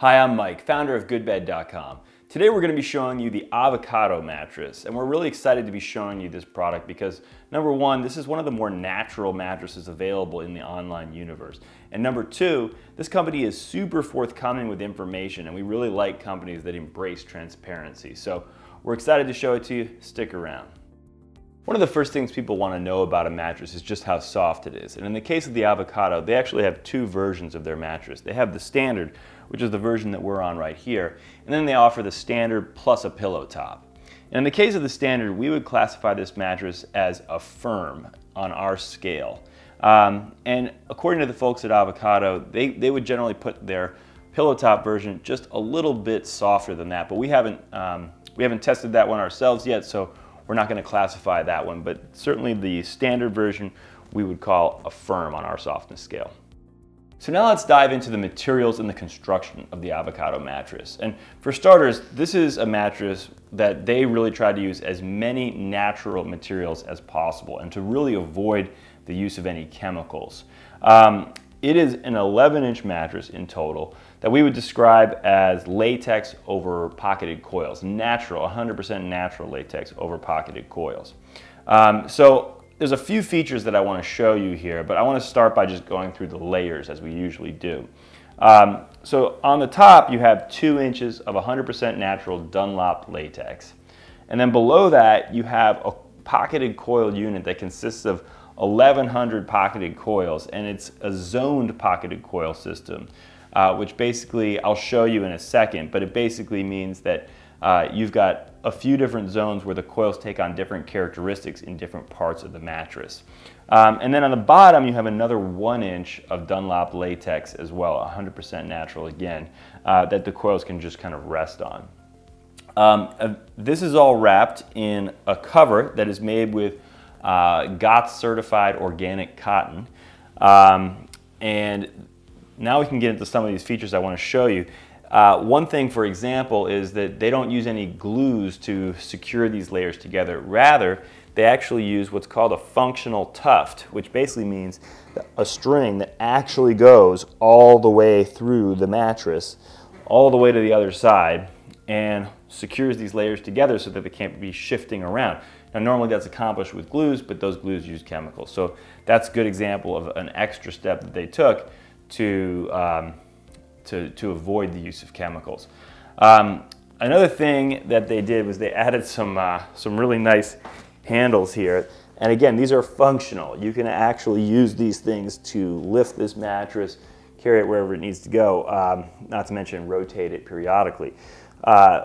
Hi, I'm Mike, founder of GoodBed.com. Today we're going to be showing you the Avocado mattress, and we're really excited to be showing you this product because number one, this is one of the more natural mattresses available in the online universe. And number two, this company is super forthcoming with information, and we really like companies that embrace transparency. So we're excited to show it to you. Stick around. One of the first things people want to know about a mattress is just how soft it is. And in the case of the Avocado, they actually have two versions of their mattress. They have the standard, which is the version that we're on right here, and then they offer the standard plus a pillow top. And in the case of the standard, we would classify this mattress as a firm on our scale. And according to the folks at Avocado, they would generally put their pillow top version just a little bit softer than that, but we haven't tested that one ourselves yet, so we're not going to classify that one, but certainly the standard version we would call a firm on our softness scale. So now let's dive into the materials and the construction of the Avocado mattress. And for starters, this is a mattress that they really try to use as many natural materials as possible and to really avoid the use of any chemicals. It is an 11-inch mattress in total that we would describe as latex over pocketed coils. Natural, 100% natural latex over pocketed coils. So there's a few features that I want to show you here, but I want to start by just going through the layers as we usually do. So on the top you have 2 inches of 100% natural Dunlop latex. And then below that you have a pocketed coil unit that consists of 1,100 pocketed coils, and it's a zoned pocketed coil system, which basically I'll show you in a second, but it basically means that you've got a few different zones where the coils take on different characteristics in different parts of the mattress. And then on the bottom you have another 1 inch of Dunlop latex as well, 100% natural again, that the coils can just kind of rest on. This is all wrapped in a cover that is made with GOTS certified organic cotton. And now we can get into some of these features I want to show you. One thing, for example, is that they don't use any glues to secure these layers together. Rather, they actually use what's called a functional tuft, which basically means a string that actually goes all the way through the mattress, all the way to the other side, and secures these layers together so that they can't be shifting around. Now normally that's accomplished with glues, but those glues use chemicals. So that's a good example of an extra step that they took to avoid the use of chemicals. Another thing that they did was they added some really nice handles here. And again, these are functional. You can actually use these things to lift this mattress, carry it wherever it needs to go, not to mention rotate it periodically.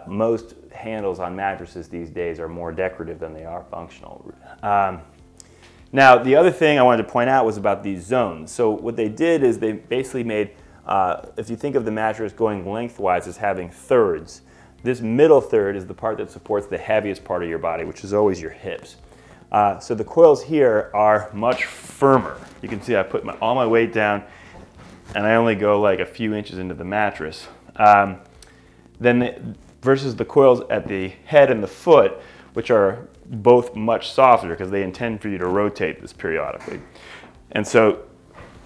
Most handles on mattresses these days are more decorative than they are functional. Now, the other thing I wanted to point out was about these zones. So what they did is they basically made, if you think of the mattress going lengthwise as having thirds, this middle third is the part that supports the heaviest part of your body, which is always your hips. So the coils here are much firmer. You can see I put all my weight down and I only go like a few inches into the mattress. Versus the coils at the head and the foot, which are both much softer because they intend for you to rotate this periodically. And so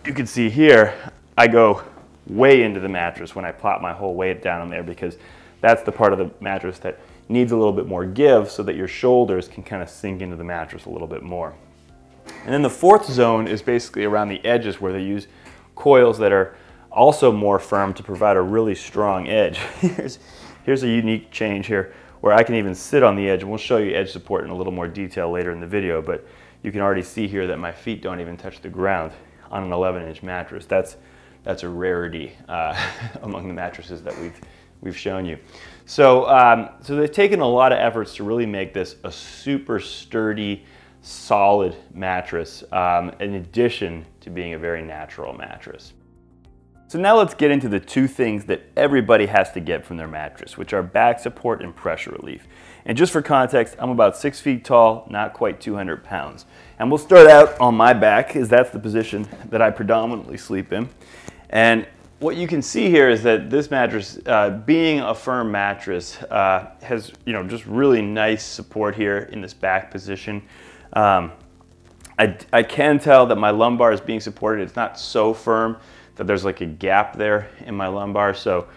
you can see here, I go way into the mattress when I plop my whole weight down on there because that's the part of the mattress that needs a little bit more give so that your shoulders can kind of sink into the mattress a little bit more. And then the fourth zone is basically around the edges where they use coils that are also more firm to provide a really strong edge. Here's a unique change here where I can even sit on the edge, and we'll show you edge support in a little more detail later in the video, but you can already see here that my feet don't even touch the ground on an 11-inch mattress. That's a rarity among the mattresses that we've shown you. So, so they've taken a lot of efforts to really make this a super sturdy, solid mattress, in addition to being a very natural mattress. So now let's get into the two things that everybody has to get from their mattress, which are back support and pressure relief. And just for context, I'm about 6 feet tall, not quite 200 pounds. And we'll start out on my back, because that's the position that I predominantly sleep in. And what you can see here is that this mattress, being a firm mattress, has just really nice support here in this back position. I can tell that my lumbar is being supported. It's not so firm that there's like a gap there in my lumbar, so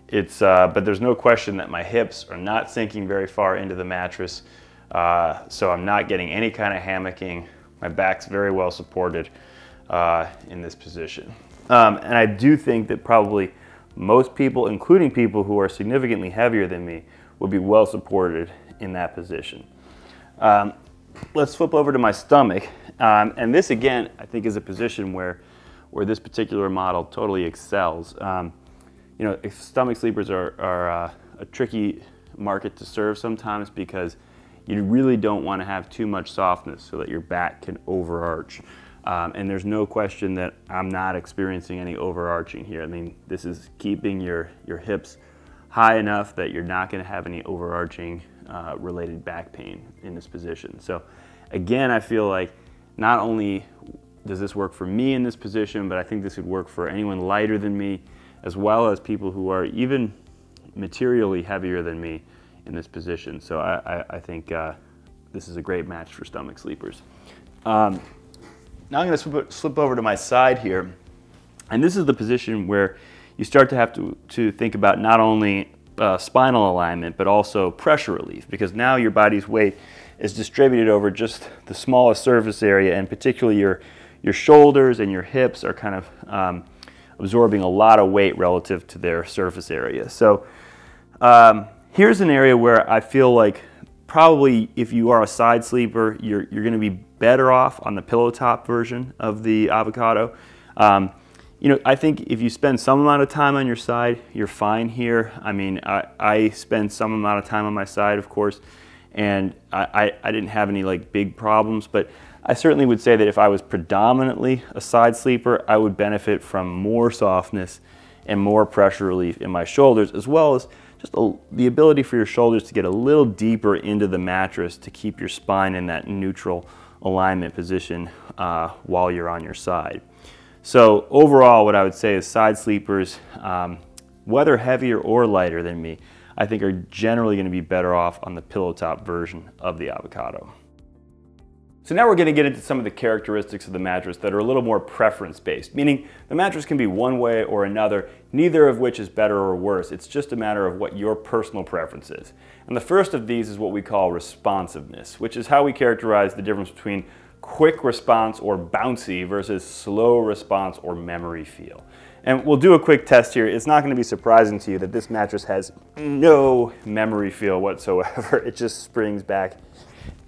But there's no question that my hips are not sinking very far into the mattress, so I'm not getting any kind of hammocking. My back's very well supported in this position. And I do think that probably most people, including people who are significantly heavier than me, would be well supported in that position. Let's flip over to my stomach. And this, again, I think is a position where this particular model totally excels. You know, stomach sleepers are a tricky market to serve sometimes because you really don't want to have too much softness so that your back can overarch. And there's no question that I'm not experiencing any overarching here. I mean, this is keeping your hips high enough that you're not going to have any overarching related back pain in this position. So again, I feel like not only does this work for me in this position, but I think this would work for anyone lighter than me, as well as people who are even materially heavier than me in this position. So I think this is a great match for stomach sleepers. Now I'm going to slip over to my side here, and this is the position where you start to have to think about not only spinal alignment, but also pressure relief, because now your body's weight is distributed over just the smallest surface area, and particularly your shoulders and your hips are kind of absorbing a lot of weight relative to their surface area. So here's an area where I feel like probably if you are a side sleeper, you're going to be better off on the pillow top version of the Avocado. You know, I think if you spend some amount of time on your side, you're fine here. I mean, I spend some amount of time on my side, of course, and I didn't have any like big problems, but I certainly would say that if I was predominantly a side sleeper, I would benefit from more softness and more pressure relief in my shoulders, as well as just the ability for your shoulders to get a little deeper into the mattress to keep your spine in that neutral alignment position while you're on your side. So overall, what I would say is side sleepers, whether heavier or lighter than me, I think are generally going to be better off on the pillow top version of the Avocado. So now we're going to get into some of the characteristics of the mattress that are a little more preference-based, meaning the mattress can be one way or another, neither of which is better or worse. It's just a matter of what your personal preference is. And the first of these is what we call responsiveness, which is how we characterize the difference between quick response or bouncy versus slow response or memory feel. And we'll do a quick test here. It's not going to be surprising to you that this mattress has no memory feel whatsoever. It just springs back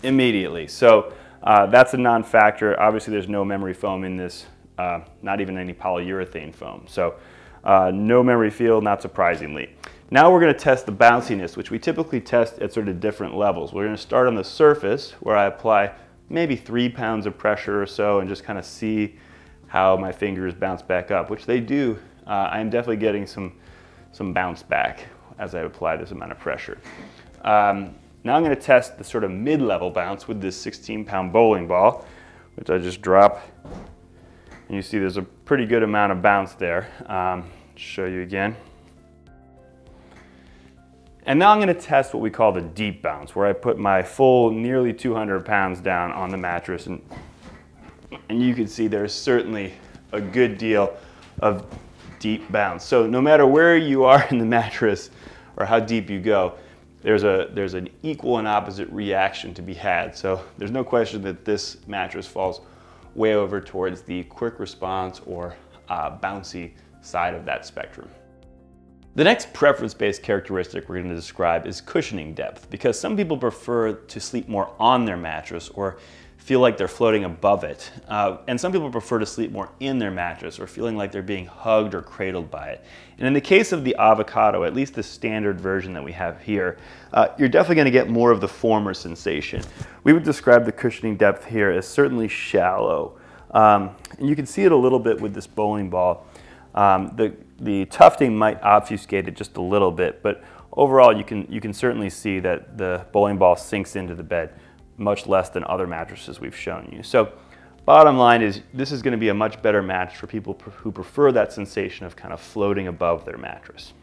immediately. So that's a non-factor. Obviously there's no memory foam in this, not even any polyurethane foam. So no memory feel, not surprisingly. Now we're going to test the bounciness, which we typically test at sort of different levels. We're going to start on the surface where I apply maybe 3 pounds of pressure or so and just kind of see how my fingers bounce back up, which they do. I am definitely getting some bounce back as I apply this amount of pressure. Now I'm going to test the sort of mid-level bounce with this 16-pound bowling ball, which I just drop. And you see there's a pretty good amount of bounce there. Show you again. And now I'm going to test what we call the deep bounce, where I put my full nearly 200 pounds down on the mattress. And you can see there's certainly a good deal of deep bounce. So no matter where you are in the mattress or how deep you go, there's an equal and opposite reaction to be had. So there's no question that this mattress falls way over towards the quick response or bouncy side of that spectrum. The next preference-based characteristic we're going to describe is cushioning depth, because some people prefer to sleep more on their mattress or feel like they're floating above it. And some people prefer to sleep more in their mattress or feeling like they're being hugged or cradled by it. And in the case of the Avocado, at least the standard version that we have here, you're definitely going to get more of the former sensation. We would describe the cushioning depth here as certainly shallow. And you can see it a little bit with this bowling ball. The tufting might obfuscate it just a little bit, but overall you can certainly see that the bowling ball sinks into the bed much less than other mattresses we've shown you. So bottom line is this is going to be a much better match for people who prefer that sensation of kind of floating above their mattress.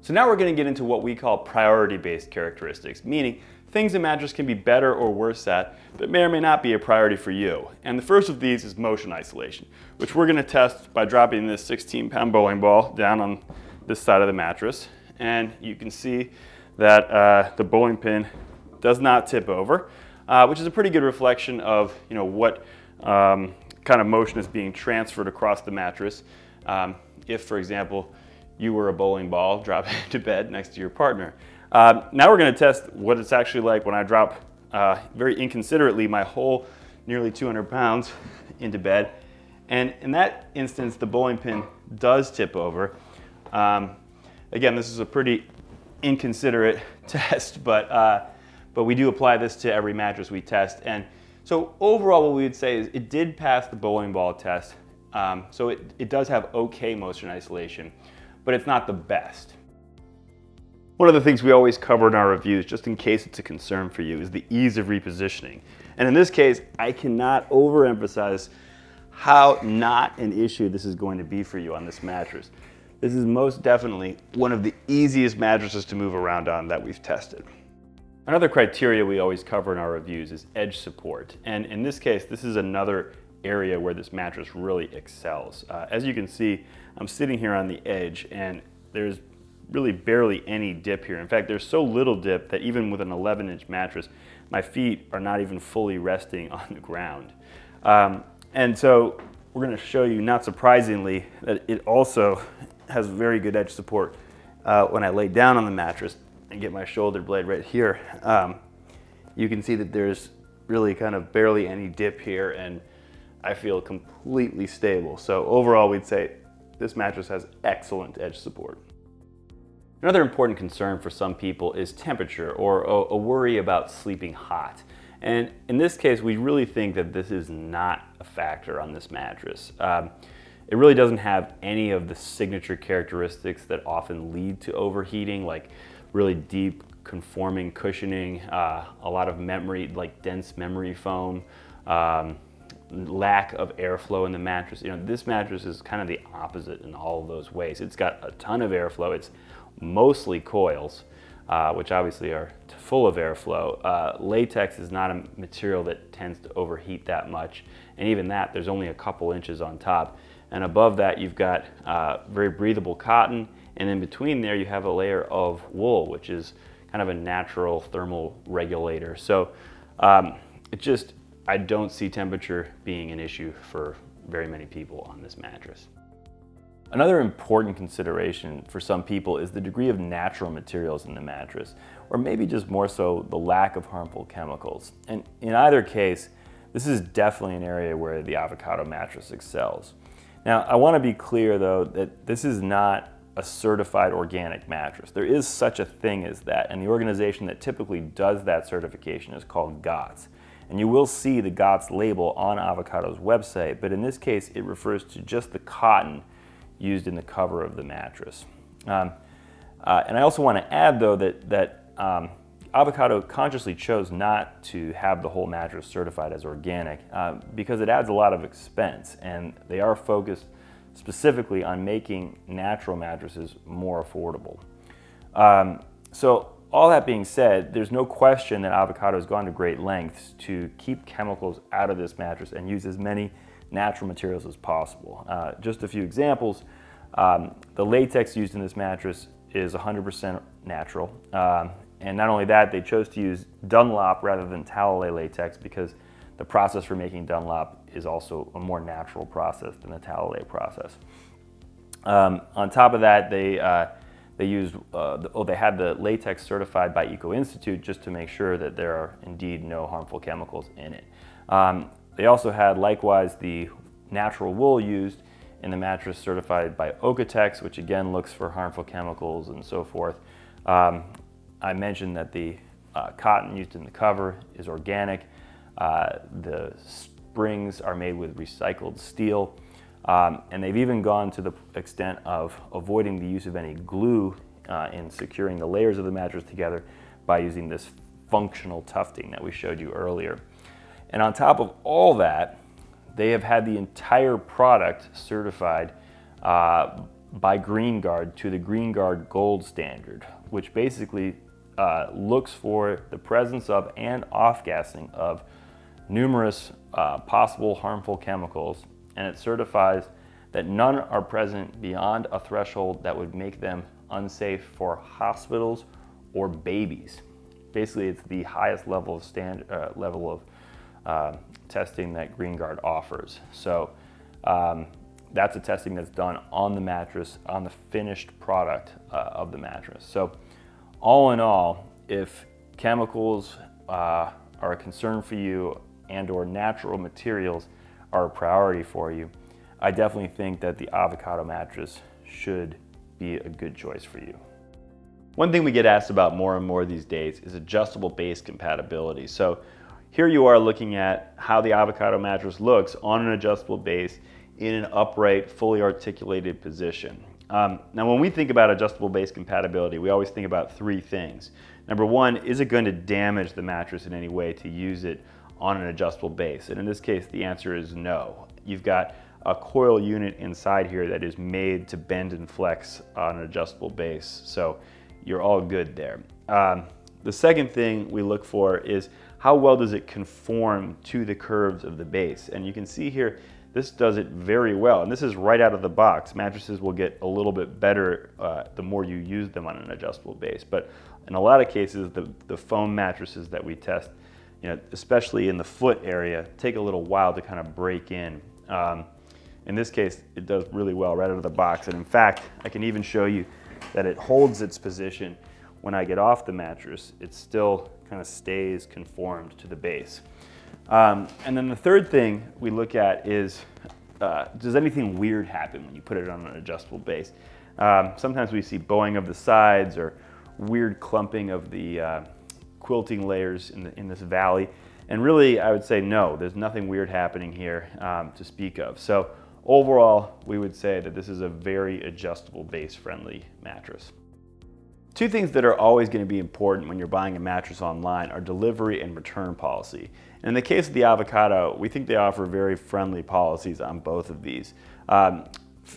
So now we're going to get into what we call priority-based characteristics, meaning things a mattress can be better or worse at, but may or may not be a priority for you. And the first of these is motion isolation, which we're going to test by dropping this 16-pound bowling ball down on this side of the mattress, and you can see that the bowling pin does not tip over, which is a pretty good reflection of what kind of motion is being transferred across the mattress. If, for example, you were a bowling ball dropping into bed next to your partner. Now we're going to test what it's actually like when I drop very inconsiderately my whole nearly 200 pounds into bed. And in that instance, the bowling pin does tip over. Again, this is a pretty inconsiderate test, but we do apply this to every mattress we test. And so overall, what we would say is it did pass the bowling ball test. So it does have okay motion isolation, but it's not the best. One of the things we always cover in our reviews, just in case it's a concern for you, is the ease of repositioning. And in this case, I cannot overemphasize how not an issue this is going to be for you on this mattress. This is most definitely one of the easiest mattresses to move around on that we've tested. Another criteria we always cover in our reviews is edge support. And in this case, this is another area where this mattress really excels. As you can see, I'm sitting here on the edge and there's really barely any dip here. In fact, there's so little dip that even with an 11-inch mattress, my feet are not even fully resting on the ground. And so we're going to show you, not surprisingly, that it also has very good edge support when I lay down on the mattress and get my shoulder blade right here. You can see that there's really kind of barely any dip here, and I feel completely stable. So overall, we'd say this mattress has excellent edge support. Another important concern for some people is temperature, or a worry about sleeping hot. And in this case, we really think that this is not a factor on this mattress. It really doesn't have any of the signature characteristics that often lead to overheating, like really deep conforming cushioning, a lot of memory, like dense memory foam, lack of airflow in the mattress. This mattress is kind of the opposite in all of those ways. It's got a ton of airflow. It's mostly coils, which obviously are full of airflow. Latex is not a material that tends to overheat that much, and even that, there's only a couple inches on top. And above that, you've got very breathable cotton, and in between there, you have a layer of wool, which is kind of a natural thermal regulator. So I don't see temperature being an issue for very many people on this mattress. Another important consideration for some people is the degree of natural materials in the mattress, or maybe just more so the lack of harmful chemicals. And in either case, this is definitely an area where the Avocado mattress excels. Now, I want to be clear though that this is not a certified organic mattress. There is such a thing as that, and the organization that typically does that certification is called GOTS. And you will see the GOTS label on Avocado's website, but in this case, it refers to just the cotton used in the cover of the mattress. And I also want to add though that Avocado consciously chose not to have the whole mattress certified as organic because it adds a lot of expense, and they are focused specifically on making natural mattresses more affordable. So all that being said, there's no question that Avocado has gone to great lengths to keep chemicals out of this mattress and use as many natural materials as possible. Just a few examples. The latex used in this mattress is 100% natural. And not only that, they chose to use Dunlop rather than Talalay latex because the process for making Dunlop is also a more natural process than the Talalay process. On top of that, they had the latex certified by Eco Institute just to make sure that there are indeed no harmful chemicals in it. They also had likewise the natural wool used in the mattress certified by Okotex, which again looks for harmful chemicals and so forth. I mentioned that the cotton used in the cover is organic. The springs are made with recycled steel. And they've even gone to the extent of avoiding the use of any glue in securing the layers of the mattress together by using this functional tufting that we showed you earlier. And on top of all that, they have had the entire product certified by GreenGuard to the GreenGuard Gold standard, which basically looks for the presence of and off-gassing of numerous possible harmful chemicals, and it certifies that none are present beyond a threshold that would make them unsafe for hospitals or babies. Basically, it's the highest level of testing that GreenGuard offers. So that's a testing that's done on the mattress, on the finished product of the mattress. So all in all, if chemicals are a concern for you and or natural materials are a priority for you, I definitely think that the Avocado mattress should be a good choice for you. One thing we get asked about more and more these days is adjustable base compatibility. So here you are looking at how the Avocado mattress looks on an adjustable base in an upright, fully articulated position. Now when we think about adjustable base compatibility, we always think about three things. Number one, is it going to damage the mattress in any way to use it on an adjustable base? And in this case, the answer is no. You've got a coil unit inside here that is made to bend and flex on an adjustable base. So you're all good there. The second thing we look for is how well does it conform to the curves of the base? And you can see here, this does it very well. And this is right out of the box. Mattresses will get a little bit better the more you use them on an adjustable base. But in a lot of cases, the foam mattresses that we test, especially in the foot area, take a little while to kind of break in. In this case, it does really well right out of the box. And in fact, I can even show you that it holds its position when I get off the mattress. It still kind of stays conformed to the base. And then the third thing we look at is, does anything weird happen when you put it on an adjustable base? Sometimes we see bowing of the sides or weird clumping of the quilting layers in this valley. And really, I would say no, there's nothing weird happening here to speak of. So overall, we would say that this is a very adjustable base friendly mattress. Two things that are always going to be important when you're buying a mattress online are delivery and return policy. And in the case of the Avocado, we think they offer very friendly policies on both of these.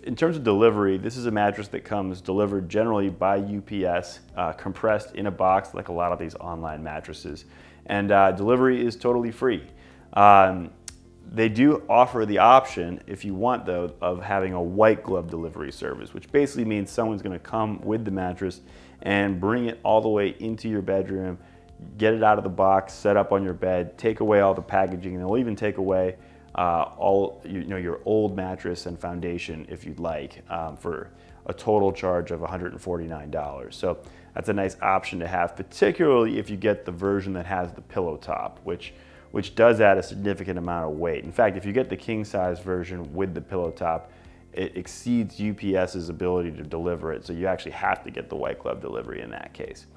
In terms of delivery, this is a mattress that comes delivered generally by UPS, compressed in a box like a lot of these online mattresses. And delivery is totally free. They do offer the option, if you want though, of having a white glove delivery service, which basically means someone's going to come with the mattress and bring it all the way into your bedroom, get it out of the box, set up on your bed, take away all the packaging, and they'll even take away your old mattress and foundation if you'd like, for a total charge of $149. So that's a nice option to have, particularly if you get the version that has the pillow top, which does add a significant amount of weight. In fact, if you get the king size version with the pillow top, it exceeds UPS's ability to deliver it, so you actually have to get the white glove delivery in that case.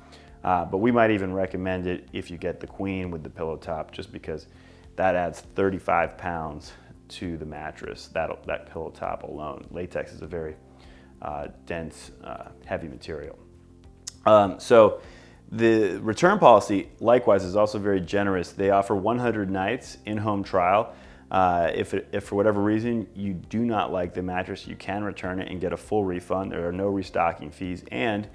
But we might even recommend it if you get the queen with the pillow top, just because that adds 35 pounds to the mattress, that pillow top alone. Latex is a very dense, heavy material. So the return policy, likewise, is also very generous. They offer 100 nights in-home trial. If for whatever reason you do not like the mattress, you can return it and get a full refund. There are no restocking fees, and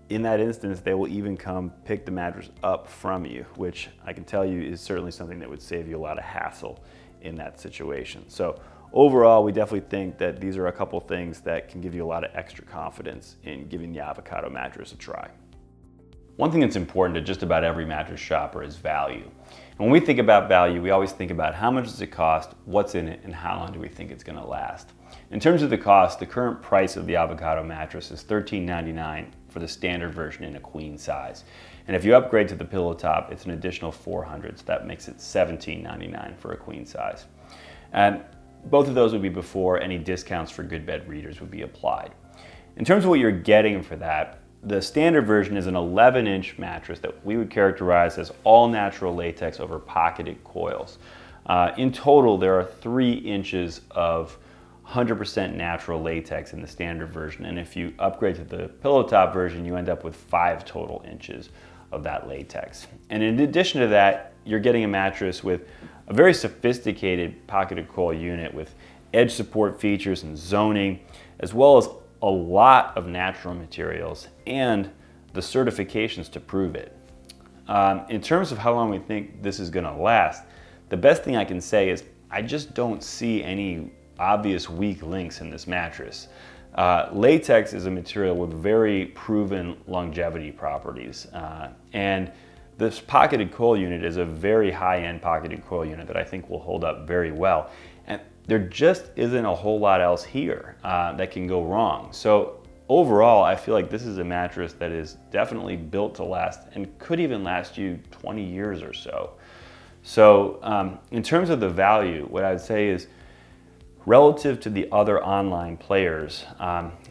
in that instance, they will even come pick the mattress up from you, which I can tell you is certainly something that would save you a lot of hassle in that situation. So overall, we definitely think that these are a couple things that can give you a lot of extra confidence in giving the Avocado mattress a try. One thing that's important to just about every mattress shopper is value. And when we think about value, we always think about how much does it cost, what's in it, and how long do we think it's going to last. In terms of the cost, the current price of the Avocado mattress is $13.99 for the standard version in a queen size. And if you upgrade to the pillow top, it's an additional $400, so that makes it $17.99 for a queen size. And both of those would be before any discounts for GoodBed readers would be applied. In terms of what you're getting for that, the standard version is an 11-inch mattress that we would characterize as all natural latex over pocketed coils. In total, there are 3 inches of 100% natural latex in the standard version, and if you upgrade to the pillow top version, you end up with 5 total inches of that latex. And in addition to that, you're getting a mattress with a very sophisticated pocketed coil unit with edge support features and zoning, as well as a lot of natural materials and the certifications to prove it. In terms of how long we think this is going to last, the best thing I can say is I just don't see any obvious weak links in this mattress. Latex is a material with very proven longevity properties, and this pocketed coil unit is a very high-end pocketed coil unit that I think will hold up very well. And there just isn't a whole lot else here that can go wrong. So overall, I feel like this is a mattress that is definitely built to last and could even last you 20 years or so. So in terms of the value, what I'd say is relative to the other online players,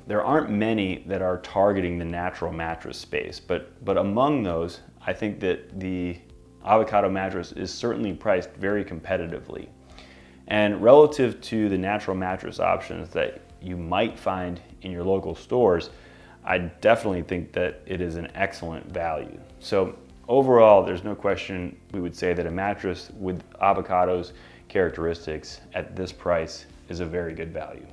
there aren't many that are targeting the natural mattress space, but among those, I think that the Avocado mattress is certainly priced very competitively. And relative to the natural mattress options that you might find in your local stores, I definitely think that it is an excellent value. So overall, there's no question we would say that a mattress with Avocado's characteristics at this price is a very good value.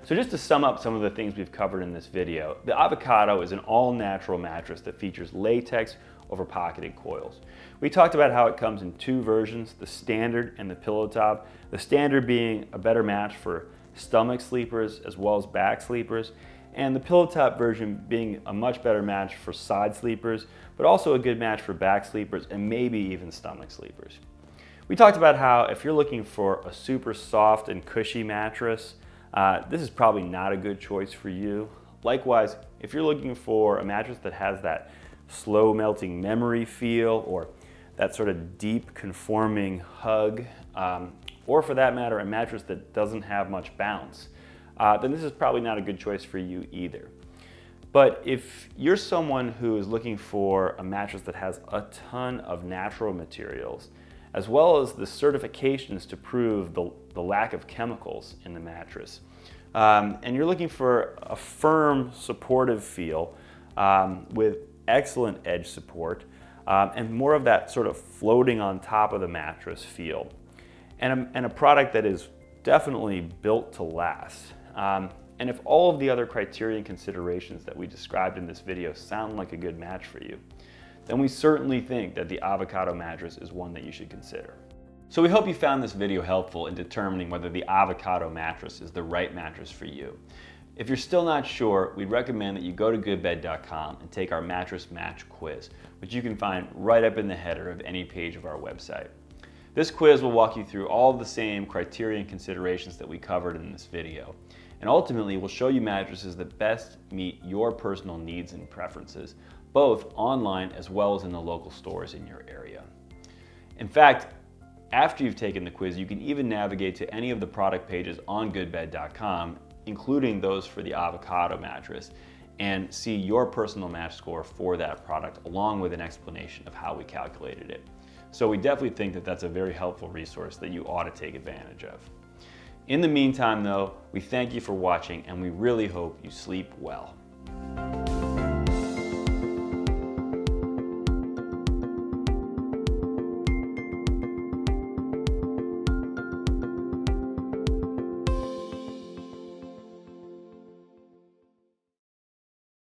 So just to sum up some of the things we've covered in this video, the Avocado is an all-natural mattress that features latex over pocketed coils. We talked about how it comes in two versions, the standard and the pillow top. The standard being a better match for stomach sleepers as well as back sleepers, and the pillow top version being a much better match for side sleepers, but also a good match for back sleepers and maybe even stomach sleepers. We talked about how if you're looking for a super soft and cushy mattress, this is probably not a good choice for you. Likewise, if you're looking for a mattress that has that slow melting memory feel or that sort of deep conforming hug, or for that matter, a mattress that doesn't have much bounce, then this is probably not a good choice for you either. But if you're someone who is looking for a mattress that has a ton of natural materials, as well as the certifications to prove the lack of chemicals in the mattress, and you're looking for a firm, supportive feel with excellent edge support, and more of that sort of floating on top of the mattress feel, and a product that is definitely built to last. And if all of the other criteria and considerations that we described in this video sound like a good match for you, then we certainly think that the Avocado mattress is one that you should consider. So we hope you found this video helpful in determining whether the Avocado mattress is the right mattress for you. If you're still not sure, we'd recommend that you go to GoodBed.com and take our mattress match quiz, which you can find right up in the header of any page of our website. This quiz will walk you through all of the same criteria and considerations that we covered in this video, and ultimately will show you mattresses that best meet your personal needs and preferences, both online as well as in the local stores in your area. In fact, after you've taken the quiz, you can even navigate to any of the product pages on GoodBed.com, including those for the Avocado mattress, and see your personal match score for that product, along with an explanation of how we calculated it. So we definitely think that that's a very helpful resource that you ought to take advantage of. In the meantime though, we thank you for watching and we really hope you sleep well.